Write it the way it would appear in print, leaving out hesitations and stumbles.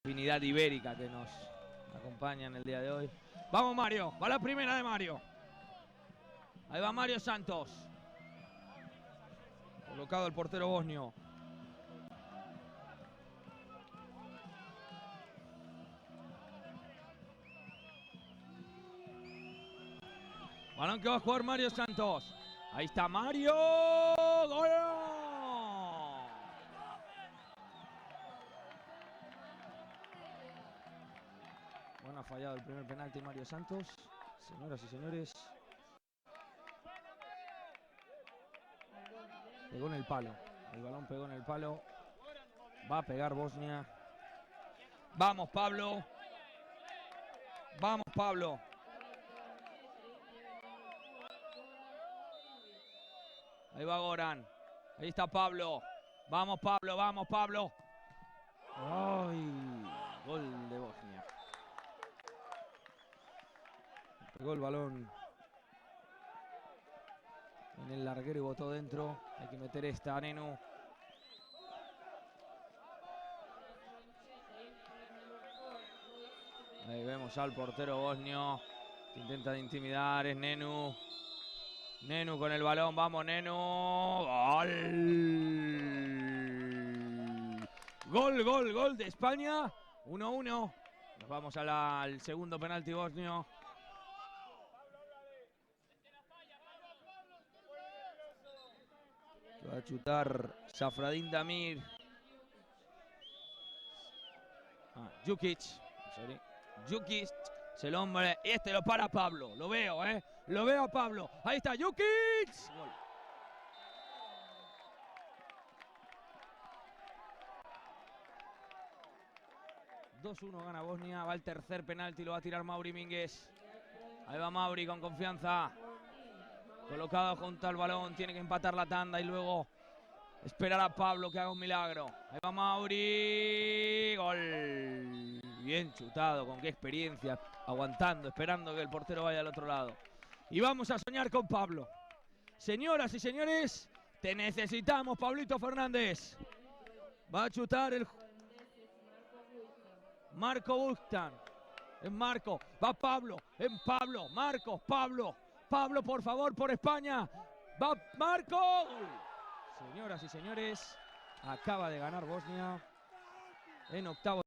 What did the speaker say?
afinidad ibérica que nos acompaña en el día de hoy. Vamos Mario, va la primera de Mario. Ahí va Mario Santos. Colocado el portero bosnio. Balón que va a jugar Mario Santos. Ahí está Mario. ¡Gol! Bueno, ha fallado el primer penalti Mario Santos. Señoras y señores. Pegó en el palo. El balón pegó en el palo. Va a pegar Bosnia. Vamos, Pablo. Vamos, Pablo. Ahí va Goran. Ahí está Pablo. Vamos, Pablo. Vamos, Pablo. ¡Ay! Gol de Bosnia. Pegó el balón en el larguero y botó dentro. Hay que meter esta, Nenu. Ahí vemos al portero bosnio que intenta de intimidar. Es Nenu. Nenu con el balón. Vamos, Nenu. ¡Gol! Gol, gol, gol de España. 1-1. Nos vamos al segundo penalti bosnio. Que va a chutar Safradin Damir. Jukic. Sorry. Jukic. Es el hombre. Y este lo para Pablo. Lo veo, Lo veo a Pablo. Ahí está Jukic. Gol. ...2-1 gana Bosnia. Va el tercer penalti. Lo va a tirar Mauri Mínguez. Ahí va Mauri con confianza. Colocado junto al balón. Tiene que empatar la tanda y luego esperar a Pablo que haga un milagro. Ahí va Mauri. Gol. Bien chutado. Con qué experiencia. Aguantando, esperando que el portero vaya al otro lado. Y vamos a soñar con Pablo. Señoras y señores, te necesitamos, Pablito Fernández. Va a chutar el Marco Bustan. Es Marco. Va Pablo. En Pablo. Marcos. Pablo. Pablo, por favor, por España. Va Marco. Señoras y señores, acaba de ganar Bosnia en octavo.